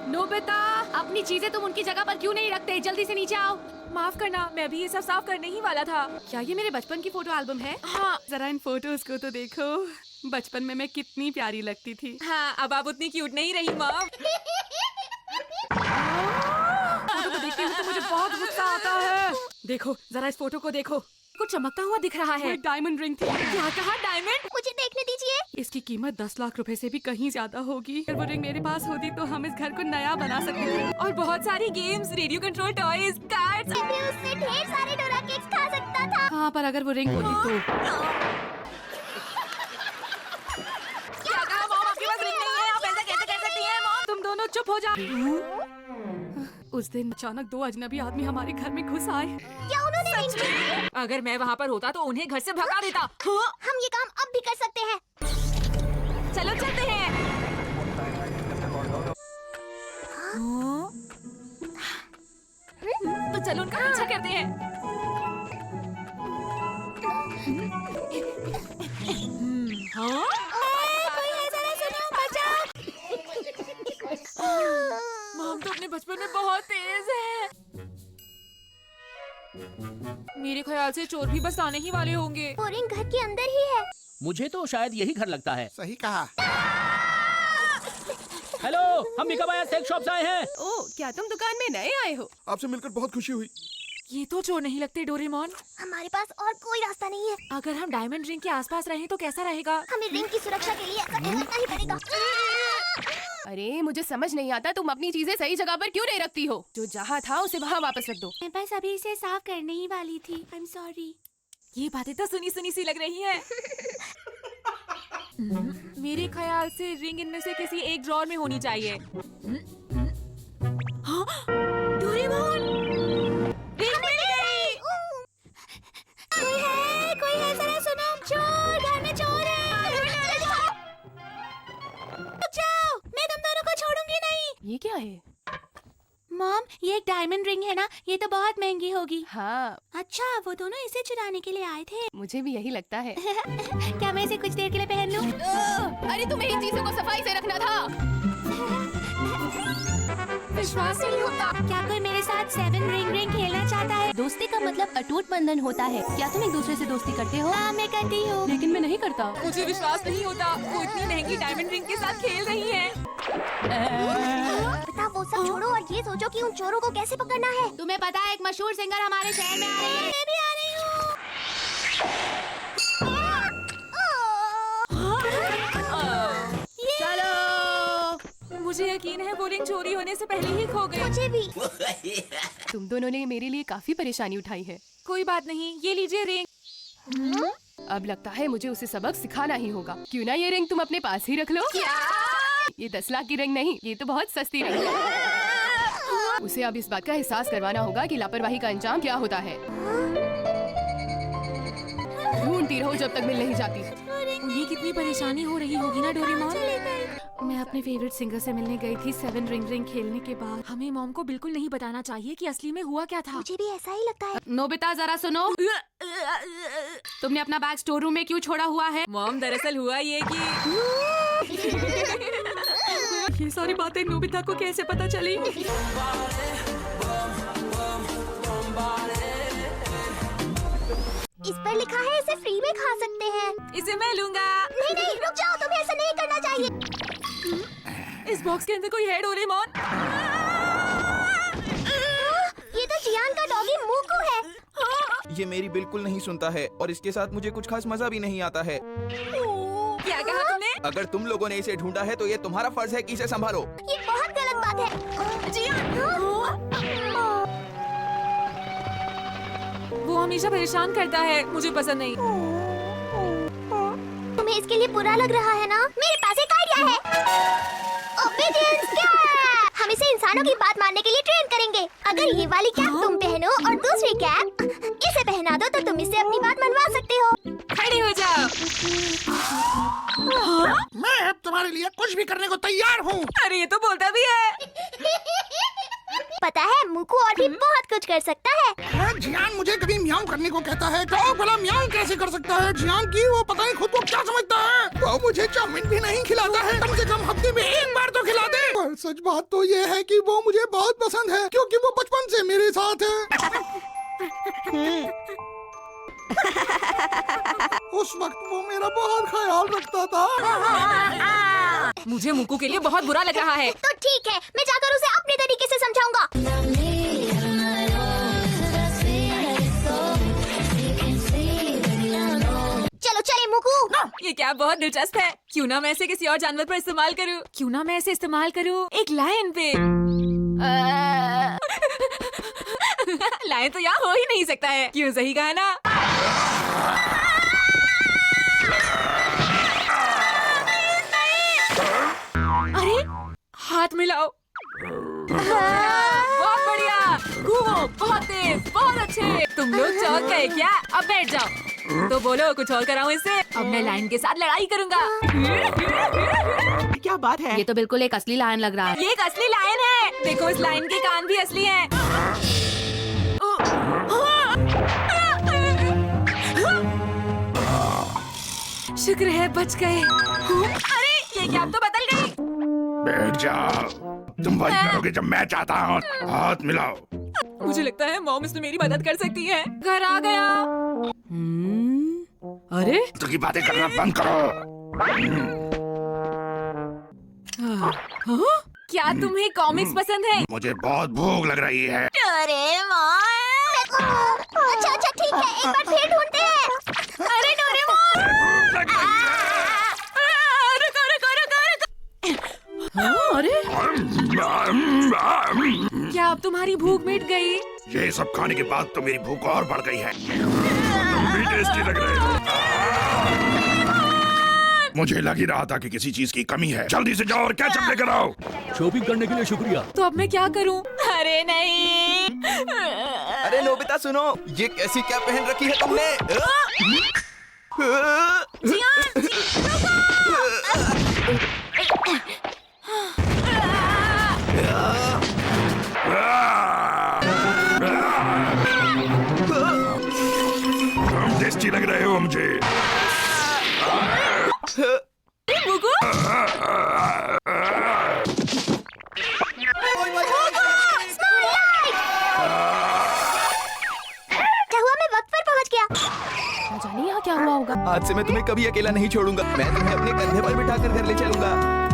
Nobita, अपनी चीजें तुम उनकी जगह पर क्यों नहीं रखते? जल्दी से नीचे आओ। माफ करना, मैं भी ये सब साफ करने ही वाला था। क्या ये मेरे बचपन की फोटो एल्बम है? हाँ जरा इन फोटोज को तो देखो। बचपन में मैं कितनी प्यारी लगती थी। हाँ, अब आप उतनी क्यूट नहीं रही मॉम। फोटो को देखते हुए तो मुझे बहुत गुस्सा आता है। देखो, जरा इस फोटो को देखो। कुछ चमकता हुआ दिख रहा है। एक डायमंड रिंग थी। क्या कहा? डायमंड? मुझे देखने दीजिए। इसकी कीमत 10 लाख रुपए से भी कहीं ज्यादा होगी। अगर वो रिंग मेरे पास होती तो हम इस घर को नया बना सकते थे। और बहुत सारी games, radio control toys, cards. मैं उससे ढेर सारे डोरा केक्स खा सकता था। हाँ, पर अगर वो रिंग होती तो। क्या कहा मॉम? आपके पास रिंग नहीं है? आप ऐसा कैसे कह सकती हैं मॉम? तुम दोनों चुप हो जाओ। उस दिन अचानक 2 अजनबी आदमी हमारे घर में घुस आए। क्या उन्होंने रिंग ली? अगर मैं वहाँ पर होता तो उन्हें घर से भगा देता। हाँ? हम ये काम अब भी कर सकते हैं। चलो चलते हैं। हाँ? तो चलो उनका पीछा करते हैं। हाँ? कोई है, जरा सुनो, बचाओ। मॉम तो अपने बचपन में बहुत तेज है। मेरे ख्याल से चोर भी बस आने ही वाले होंगे। वो रिंग घर के अंदर ही है। मुझे तो शायद यही घर लगता है। सही कहा। हेलो, हम मिकाबाया सेक्स शॉप से आए हैं। ओह, क्या तुम दुकान में नए आए हो? आपसे मिलकर बहुत खुशी हुई। ये तो चोर नहीं लगते डोरेमोन। हमारे पास और कोई रास्ता नहीं है। अगर हम डायमंड रिंग के आसपास रहें तो कैसा रहेगा? हमें रिंग की सुरक्षा के लिए ऐसा करना ही पड़ेगा। अरे, मुझे समझ नहीं आता तुम अपनी चीजें सही जगह पर क्यों नहीं रखती हो? जो जहाँ था उसे वहाँ वापस रख दो। मैं बस अभी इसे साफ करने ही वाली थी। I am sorry. ये बातें तो सुनी सुनी सी लग रही हैं। मेरे ख्याल से रिंग इनमें से किसी एक ड्रॉर में होनी चाहिए। हाँ? डोरेमोन! रिंग मिल गई! कोई है, जरा सुनो। चोर, घर में चोर है। रुक जाओ, मैं तुम दोनों को छोड़ूंगी नहीं। ये क्या है? मॉम, ये एक डायमंड रिंग है ना? ये तो बहुत महंगी होगी। हाँ, अच्छा, वो दोनों इसे चुराने के लिए आए थे। मुझे भी यही लगता है। क्या मैं इसे कुछ देर के लिए पहन लूं? अरे, तुम्हें इन चीजों को सफाई से रखना था। विश्वास नहीं होता। क्या कोई मेरे साथ 7 रिंग खेलना चाहता है? दोस्ती का मतलब अटूट बंधन होता है। क्या तुम एक दूसरे से दोस्ती करते हो? हाँ, मैं करती हूँ। लेकिन मैं नहीं करता। मुझे विश्वास नहीं होता। वो इतनी महंगी डायमंड रिंग के साथ खेल रही है। बता, वो सब छोड़ो और ये सोचो कि उन चोरों को कैसे पकड़ना है। तुम्हें पता है, एक मशहूर सिंगर हमारे शहर में आ रही है। मैं भी आ रही हूँ। चलो। मुझे यकीन है वो रिंग चोरी होने से पहले ही खो गई। मुझे भी। तुम दोनों ने मेरे लिए काफी परेशानी उठाई है। कोई बात नहीं, ये लीजिए रिंग। अब लगता है मुझे उसे सबक सिखाना ही होगा। क्यों ना ये रिंग तुम अपने पास ही रख लो। ये 10 लाख की रिंग नहीं, ये तो बहुत सस्ती रिंग है। उसे अब इस बात का एहसास करवाना होगा कि लापरवाही का अंजाम क्या होता है। ढूंढती रहो जब तक मिल नहीं जाती। उन्हें कितनी परेशानी हो रही होगी ना डोरेमोन। मैं अपने फेवरेट सिंगर से मिलने गई थी 7 रिंग खेलने के बाद। हमें मॉम को बिल्कुल नहीं बताना चाहिए कि असली में हुआ क्या था। मुझे भी ऐसा ही लगता है। नोबिता, जरा सुनो। तुमने अपना बैग स्टोर रूम में क्यों छोड़ा हुआ है? मॉम, दरअसल हुआ ये कि ये सारी बातें नोबिता को कैसे पता चली? इस पर लिखा है इसे फ्री में खा सकते हैं। इसे मैं लूंगा। नहीं नहीं, रुक जाओ, तुम्हें ऐसा नहीं करना चाहिए। इस बॉक्स के अंदर कोई है डोरेमोन? ये तो जियान का डॉगी मूकू है। ये मेरी बिल्कुल नहीं सुनता है और इसके साथ मुझे कुछ खास मजा भी नहीं आता है। क्या कहा तुमने? अगर तुम लोगों ने इसे ढूंढा है तो ये तुम्हारा फर्ज है कि इसे संभालो। ये बहुत गलत बात है। जियान, वो हमेशा परेशान करता है, मुझे पसंद नहीं। तुम्हें इसके लिए बुरा लग रहा है ना? मेरे पास एक आइडिया है। Obedience cap. हम इसे इंसानों की बात मानने के लिए ट्रेन करेंगे। अगर ये वाली कैप तुम पहनो और दूसरी कैप इसे पहना दो तो तुम इससे अपनी बात मनवा सकते हो। खड़ी हो जाओ। मैं अब तुम्हारे लिए कुछ भी करने को तैयार हूँ। अरे ये तो बोलता भी है। पता है, मुकू और भी बहुत कुछ कर सकता है। जियान मुझे कभी म्याऊं करने को कहता है तो भला म्याऊं कैसे कर सकता है? जियान की वो पता नहीं खुद को क्या समझता है। वो मुझे चाउमीन भी नहीं खिलाता है। कम से कम हफ्ते में एक बार तो खिला दे। सच बात तो ये है कि वो मुझे बहुत पसंद है क्योंकि वो बचपन से मेरे साथ है। उस वक्त वो मेरा बहुत ख्याल रखता था। मुझे मुक्कू के लिए बहुत बुरा लग रहा है। तो ठीक है, मैं जाकर उसे अपने तरीके से समझाऊंगा। चलो चले मुकू। ये क्या बहुत दिलचस्प है। क्यों ना मैं इसे किसी और जानवर पर इस्तेमाल करूं? क्यों ना मैं इसे इस्तेमाल करूं एक लायन पे? लायन तो यहाँ हो ही नहीं सकता है। क्यों, सही कहा ना? अरे हाथ मिलाओ। बहुत बढ़िया, घूमो, बहुत तेज, बहुत अच्छे। तुम लोग चौंक गए क्या? अब बैठ जाओ। तो बोलो, कुछ और कराऊं इससे? अब मैं लायन के साथ लड़ाई करूंगा। क्या बात है? ये तो बिल्कुल एक असली लायन लग रहा है। ये एक असली लायन है। देखो, इस लायन के कान भी असली हैं। शुक्र है बच गए। अरे ये क्या, अब तो बदल गई। बैठ जाओ, तुम वही करोगे जब मैं चाहता हूँ। हाथ मिलाओ। मुझे लगता है मॉम इसमें मेरी मदद कर सकती है। घर आ गया। अरे तो की बातें करना बंद करो। हाँ? क्या तुम्हें कॉमिक्स पसंद है? मुझे बहुत भूख लग रही है। डोरेमोन। अच्छा अच्छा ठीक है, एक बार फिर ढूंढते हैं। अरे डोरेमोन! रुको रुको रुको रुको। हाँ, अरे क्या अब तुम्हारी भूख मिट गई? ये सब खाने के बाद तो मेरी भूख और बढ़ गई है। तुम भी टेस्टी लग रहे हो। मुझे लग ही रहा था कि किसी चीज की कमी है। जल्दी से जाओ और कैचअप लेकर आओ। शॉपिंग करने के लिए शुक्रिया। तो अब मैं क्या करूं? अरे नहीं। अरे नोबिता सुनो, ये कैसी क्या पहन रखी है तुमने? तुम टेस्टी लग रहे हो मुझे। मुगु? क्या हुआ, मैं वक्त पर पहुंच गया। न जाने यहाँ क्या हुआ होगा। आज से मैं तुम्हें कभी अकेला नहीं छोड़ूंगा। मैं तुम्हें अपने कंधे पर बिठाकर घर ले चलूंगा।